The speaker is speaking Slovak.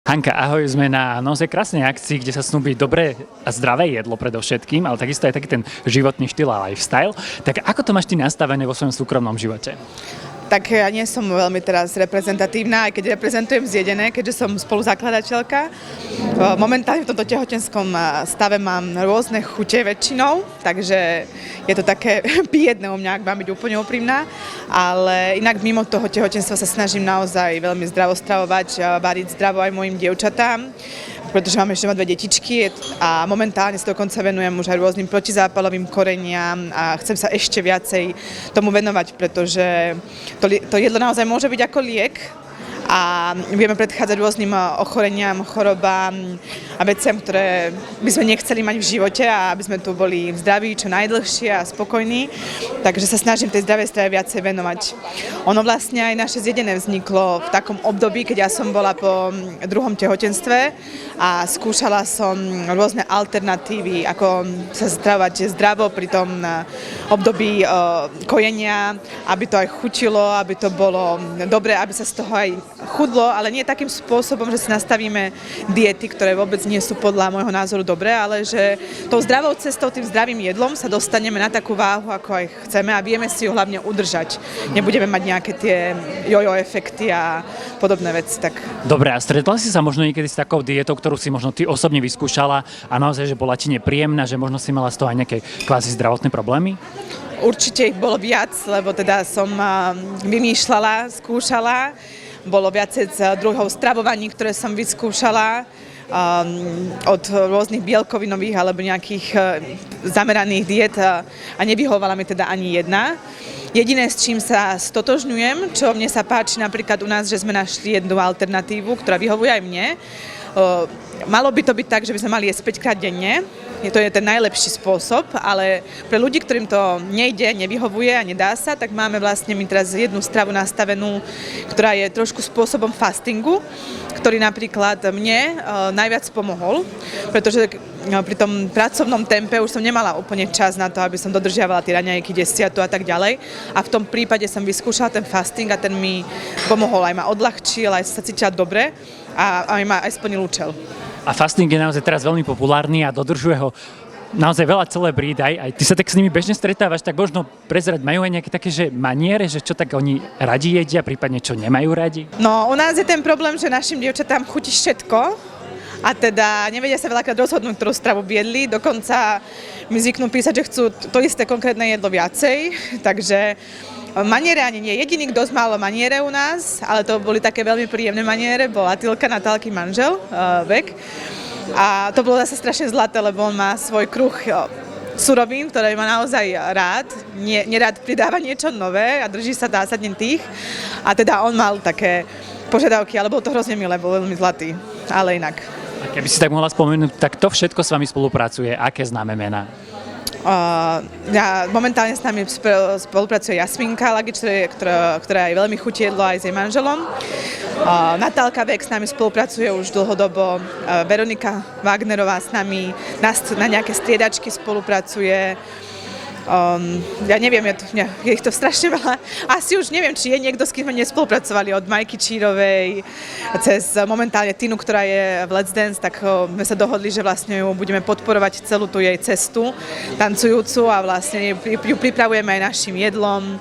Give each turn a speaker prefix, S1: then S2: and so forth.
S1: Hanka, ahoj, sme na naozaj krásnej akcii, kde sa snúbi dobré a zdravé jedlo predovšetkým, ale takisto aj taký ten životný štýl a lifestyle. Tak ako to máš ty nastavené vo svojom súkromnom živote?
S2: Tak ja nie som veľmi teraz reprezentatívna, aj keď reprezentujem Zjedené, keďže som spoluzakladateľka. Momentálne v tomto tehotenskom stave mám rôzne chute väčšinou, takže je to také biedné u mňa, ak mám byť úplne úprimná. Ale inak mimo toho tehotenstva sa snažím naozaj veľmi zdravo stravovať, variť zdravo aj mojim dievčatám, pretože mám ešte dve detičky a momentálne sa dokonca venujem už aj rôznym protizápalovým koreniam a chcem sa ešte viacej tomu venovať, pretože to jedlo naozaj môže byť ako liek a vieme predchádzať rôznym ochoreniam, chorobám a veciam, ktoré by sme nechceli mať v živote a aby sme tu boli zdraví čo najdlhšie a spokojní. Takže sa snažím tej zdravej strave viacej venovať. Ono vlastne aj naše Zjedené vzniklo v takom období, keď ja som bola po druhom tehotenstve a skúšala som rôzne alternatívy, ako sa stravovať zdravo pri tom období kojenia, aby to aj chutilo, aby to bolo dobre, aby sa z toho aj chudlo, ale nie takým spôsobom, že si nastavíme diety, ktoré vôbec nie sú podľa môjho názoru dobré, ale že tou zdravou cestou, tým zdravým jedlom sa dostaneme na takú váhu, ako aj chceme a vieme si ju hlavne udržať. Nebudeme mať nejaké tie jojo efekty a podobné veci. Tak.
S1: Dobre, a stretla si sa možno niekedy s takou dietou, ktorú si možno ty osobne vyskúšala a naozaj, že bola ti nepríjemná, že možno si mala z toho aj nejaké kvázi zdravotné problémy?
S2: Určite ich bolo viac, lebo teda som vymýšľala, skúšala. Bolo viacej z druhov stravovaní, ktoré som vyskúšala od rôznych bielkovinových alebo nejakých zameraných diet a nevyhovovala mi teda ani jedna. Jediné, s čím sa stotožňujem, čo mne sa páči napríklad u nás, že sme našli jednu alternatívu, ktorá vyhovuje aj mne. Malo by to byť tak, že by sme mali jesť 5-krát denne. To je ten najlepší spôsob, ale pre ľudí, ktorým to nejde, nevyhovuje a nedá sa, tak máme vlastne my teraz jednu stravu nastavenú, ktorá je trošku spôsobom fastingu, ktorý napríklad mne najviac pomohol, pretože pri tom pracovnom tempe už som nemala úplne čas na to, aby som dodržiavala tie raňajky, desiatu a tak ďalej. A v tom prípade som vyskúšala ten fasting a ten mi pomohol, aj ma odľahčil, aj sa cítila dobre a aj ma aj splnil účel.
S1: A fasting je naozaj teraz veľmi populárny a dodržuje ho naozaj veľa celebrít, aj ty sa tak s nimi bežne stretávaš, tak možno prezrať, majú aj nejaké také, že maniere, že čo tak oni radi jedia, prípadne čo nemajú radi?
S2: No, u nás je ten problém, že našim dievčatám chutí všetko a teda nevedia sa veľakrát rozhodnúť, ktorú stravu biedli, dokonca mi zvyknú písať, že chcú to isté konkrétne jedlo viacej, takže maniere ani nie. Jediný, kto mal maniere u nás, ale to boli také veľmi príjemné maniere, bol Atilka, Natálky manžel, Vek. A to bolo zase strašne zlaté, lebo on má svoj kruh surovín, ktoré má naozaj rád. Nerád pridáva niečo nové a drží sa zásadne tých. A teda on mal také požiadavky, ale bolo to hrozne milé, bol veľmi zlatý, ale inak.
S1: A keby si tak mohla spomenúť, tak to všetko s vami spolupracuje, aké známe mená?
S2: Momentálne s nami spolupracuje Jasminka Lagič, ktorá je veľmi chutí jedlo aj s jej manželom. Natálka Vek s nami spolupracuje už dlhodobo. Veronika Wagnerová s nami na nejaké striedačky spolupracuje. Ja neviem, je ich to strašne veľa. Asi už neviem, či je niekto, s kým sme nespolupracovali, od Majky Čírovej cez momentálne Tinu, ktorá je v Let's Dance, tak sme sa dohodli, že vlastne ju budeme podporovať celú tú jej cestu tancujúcu a vlastne ju pripravujeme aj našim jedlom.